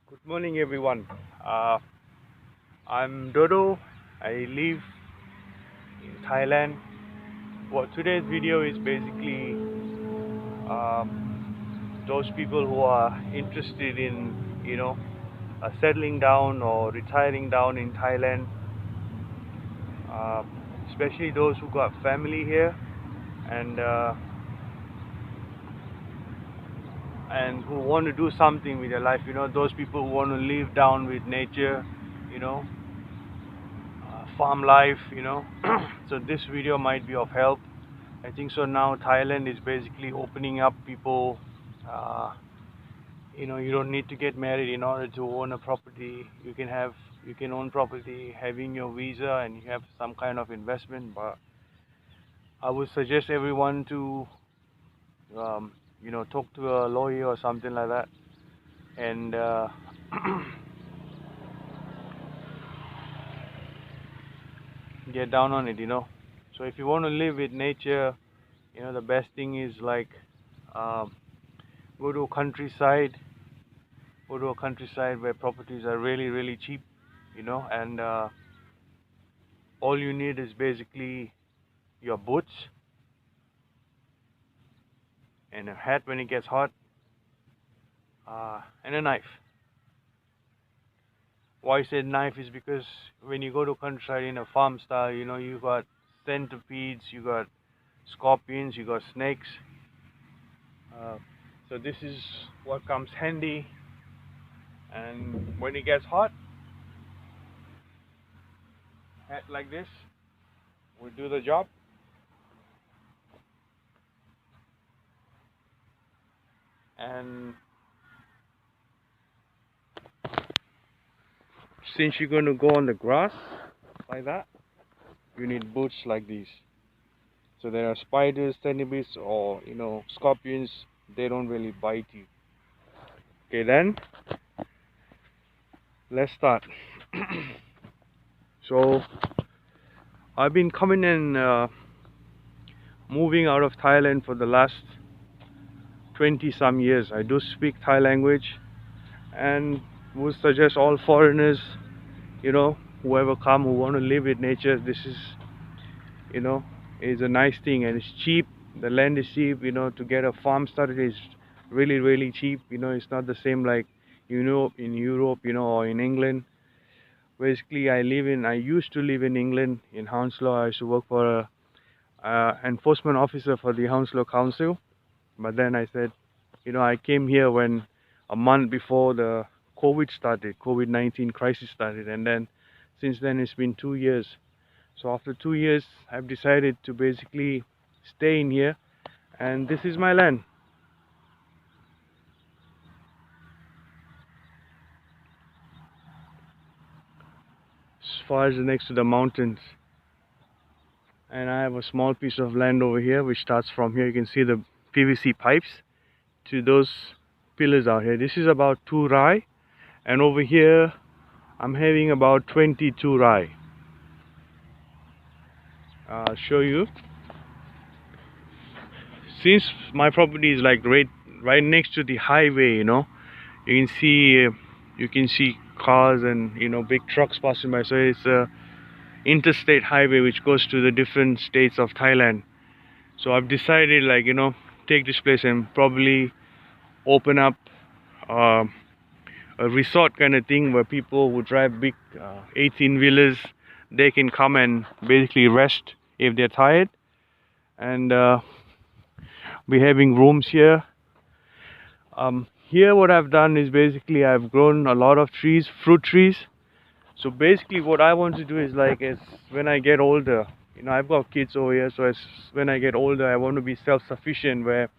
Good morning, everyone. I'm Dodo. I live in Thailand. Well, today's video is basically those people who are interested in, settling down or retiring down in Thailand, uh, especially those who got family here and uh, and who want to do something with their life. Those people who want to live down with nature, you know, farm life. So this video might be of help. I think so. Now Thailand is basically opening up people. uh, you don't need to get married in order to own a property. You can own property having your visa, and you have some kind of investment. But I would suggest everyone to um, talk to a lawyer or something like that, and get down on it. So if you want to live with nature, the best thing is like, um, go to a countryside. Go to a countryside where properties are really really cheap, and all you need is basically your boots and a hat when it gets hot, and a knife. Why I said knife is because when you go to countryside in a farm style, you got centipedes, you got scorpions, you got snakes. uh, so this is what comes handy, and when it gets hot, hat like this will do the job. And since you're going to go on the grass like that, you need boots like these. So there are spiders, centipedes, or scorpions. They don't really bite you. Okay, then let's start. So I've been coming and moving out of Thailand for the last 20 some years. I do speak Thai language, and would suggest all foreigners, whoever come who want to live with nature, this you know is a nice thing, and it's cheap. The land is cheap. To get a farm started is really really cheap. It's not the same like in Europe, or in England. Basically, I used to live in England, in Hounslow. I used to work for a enforcement officer for the Hounslow Council. But then I said, I came here when a month before the COVID-19 crisis started, and then since then it's been 2 years. So after 2 years, I've decided to basically stay in here, and this is my land. As far as next to the mountains, and I have a small piece of land over here which starts from here. You can see the PVC pipes to those pillars out here. This is about 2 rai, and over here I'm having about 22 rai. I'll show you. Since my property is like right next to the highway, you can see cars and big trucks passing by. So it's a interstate highway which goes to the different states of Thailand. So I've decided, like, take this place and probably open up uh, a resort kind of thing where people who drive big 18-wheelers, they can come and basically rest if they're tired. And we're having rooms here. Here what I've done is basically I've grown a lot of trees, fruit trees. So basically what I want to do is, like, as when I get older, I've got kids over here, so as when I get older, I want to be self-sufficient, where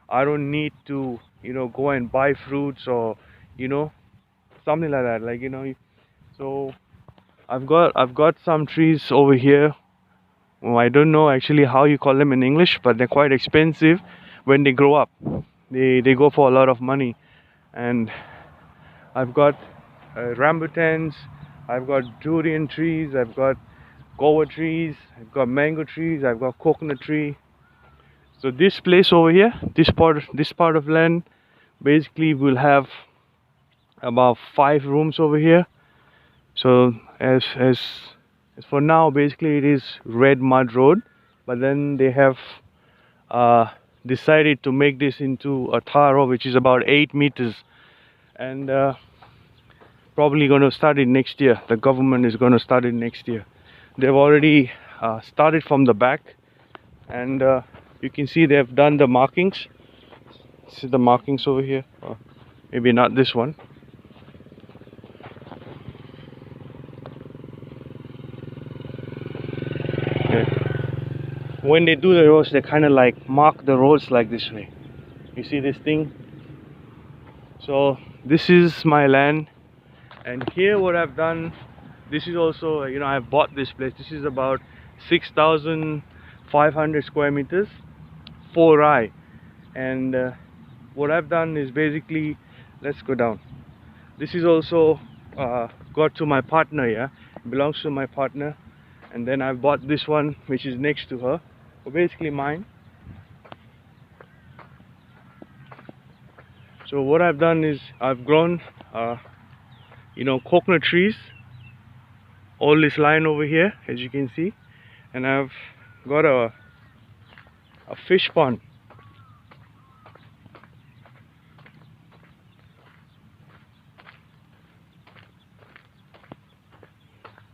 I don't need to go and buy fruits or something like that, like, so I've got some trees over here. Well, I don't know actually how you call them in English, but they're quite expensive when they grow up. They go for a lot of money. And I've got rambutans, I've got durian trees, I've got guava trees, I've got mango trees, I've got coconut tree. So this place over here, this part of land, basically will have about 5 rooms over here. So as for now, basically it is red mud road, but then they have decided to make this into a tar road, which is about 8 meters, and probably going to start it next year. The government is going to start it next year. They've already started from the back, and you can see they've done the markings. See the markings over here, or maybe not this one. Okay. When they do the roads, they kind of like mark the roads like this way. You see this thing? So this is my land, and here what I've done, this is also, you know, I've bought this place. This is about 6,500 square meters, 4 rai, and what I've done is basically, let's go down. This is also got to my partner, yeah, belongs to my partner, and then I've bought this one which is next to her, basically mine. So what I've done is I've grown you know, coconut trees, all this line over here, as you can see, and I've got a fish pond.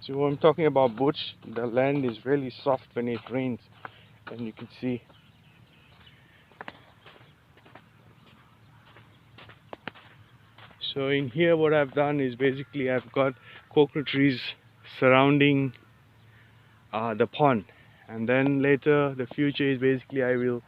So when I'm talking about bush, the land is really soft when it rains, and you can see. So in here what I've done is basically I've got coconut trees surrounding the pond, and then later the future is basically I will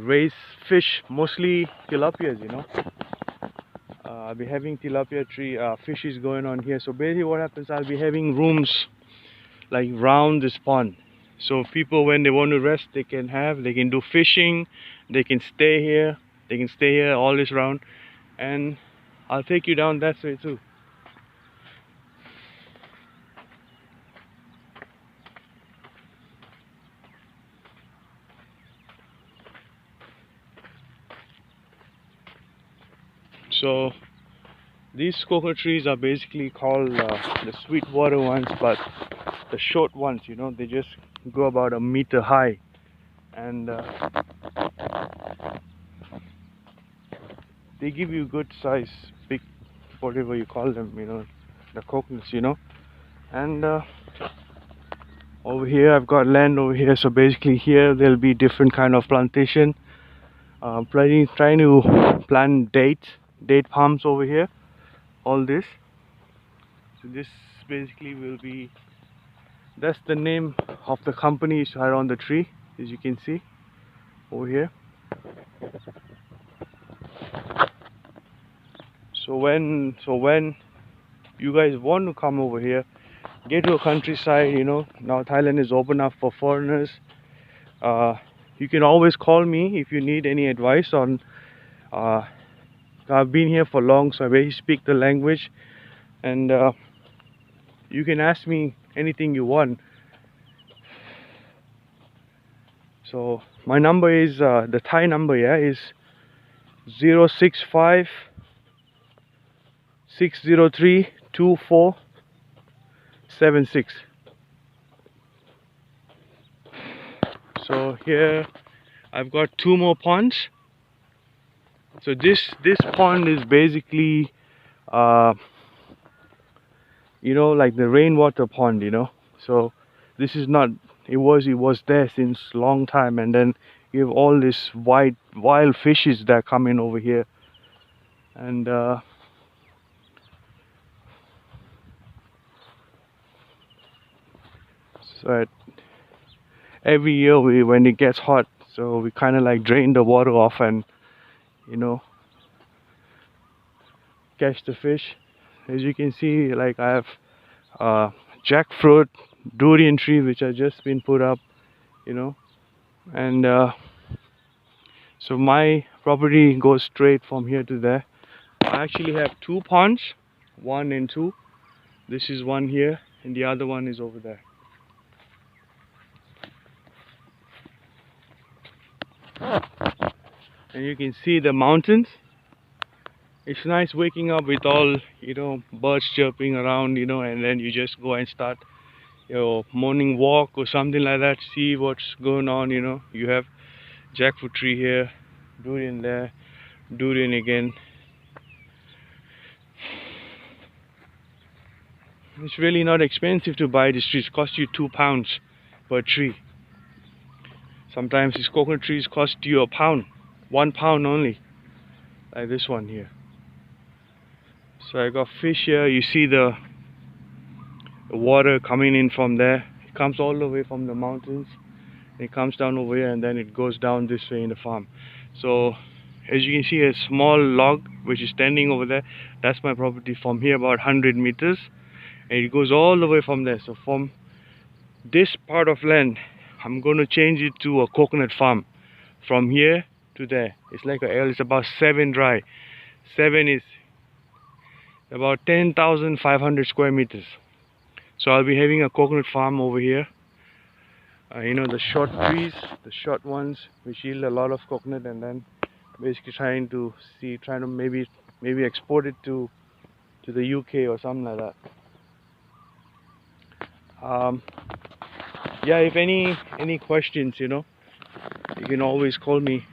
raise fish, mostly tilapias, you know. I'll be having tilapia tree fishes going on here. So basically what happens, I'll be having rooms like round this pond, so people when they want to rest, they can do fishing, they can stay here all this round, and I'll take you down that way too. So these coconut trees are basically called the sweetwater ones, but the short ones, you know, they just go about 1 meter high, and they give you good size, big, whatever you call them, you know, the coconuts, you know. And over here I've got land over here, so basically here there'll be different kind of plantation. Trying to plant date palms over here, all this. So this basically will be, that's the name of the company is right on the tree, as you can see over here. So when you guys want to come over here, get to a countryside, you know, now Thailand is open up for foreigners. You can always call me if you need any advice on I've been here for long, so I basically speak the language, and you can ask me anything you want. So my number is the Thai number, yeah, is 065 603 2476. So here I've got 2 more ponds. So this pond is basically you know, like the rainwater pond, you know. So this is not, it was there since long time, and then you have all this wild fishes that come in over here, and so every year when it gets hot, so we kind of like drain the water off and, you know, catch the fish. As you can see, like I have jackfruit, durian tree which have just been put up, you know, and so my property goes straight from here to there. I actually have 2 ponds, 1 and 2. This is one here, and the other one is over there. And you can see the mountains. It's nice waking up with all, you know, birds chirping around, you know, and then you just go and start your morning walk or something like that, see what's going on, you know. You have jackfruit tree here, durian there, durian again. It's really not expensive to buy these trees. Cost you £2 per tree. Sometimes these coconut trees cost you £1, £1 only, like this one here. So I got fish here. You see the water coming in from there. It comes all the way from the mountains. It comes down over here and then it goes down this way in the farm. So as you can see, a small log which is standing over there, that's my property from here about 100 meters, and it goes all the way from there. So from this part of land, I'm going to change it to a coconut farm from here to there. It's like a L. It's about 7 dry. 7 is about 10,500 square meters. So I'll be having a coconut farm over here. You know, the short trees, the short ones which yield a lot of coconut, and then basically trying to maybe export it to the UK or something like that. Yeah, if any questions, you know, you can always call me.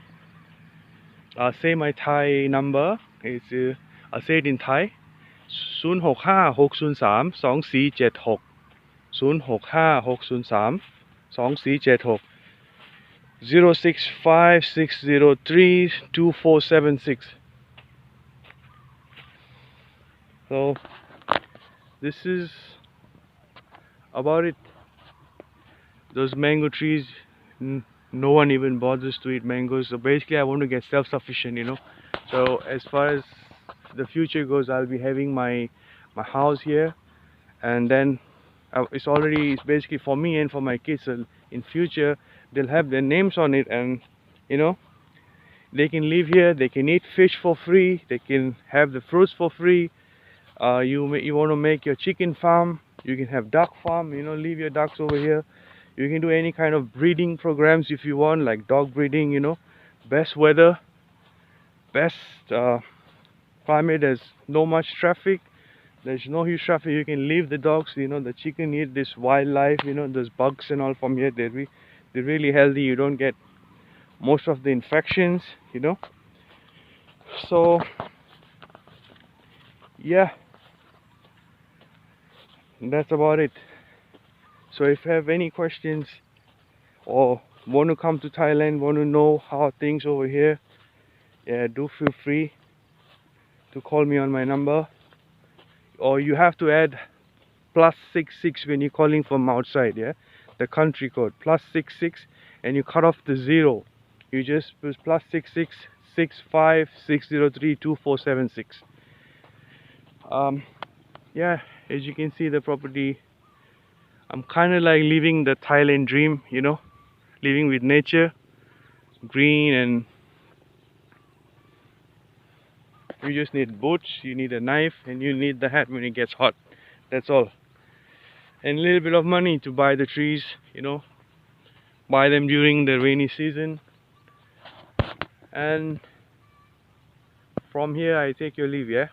I'll say my Thai number. I'll say it in Thai. 0656032476 0656032476 0656032476. So this is about it. Those mango trees, no one even bothers to eat mangoes. So basically I want to get self-sufficient, you know. So as far as the future goes, I'll be having my house here, and then it's basically for me and for my kids. So in future they'll have their names on it, and you know, they can live here, they can eat fish for free, they can have the fruits for free. You want to make your chicken farm, you can have duck farm, you know, leave your ducks over here. You can do any kind of breeding programs if you want, like dog breeding, you know. Best weather, best climate, there's no much traffic, there's no huge traffic. You can leave the dogs, you know, the chicken eat this wildlife, you know, there's bugs and all from here. They're really healthy. You don't get most of the infections, you know. So yeah, that's about it. So if you have any questions or want to come to Thailand, want to know how things over here, yeah, do feel free to call me on my number. Or you have to add +66 when you're calling from outside, yeah, the country code +66, and you cut off the 0. You just push +66 656032476. Yeah, as you can see, the property, I'm kind of like living the Thailand dream, you know, living with nature, green, and you just need boots, you need a knife, and you need the hat when it gets hot. That's all. And a little bit of money to buy the trees, you know, buy them during the rainy season. And from here I take your leave, yeah.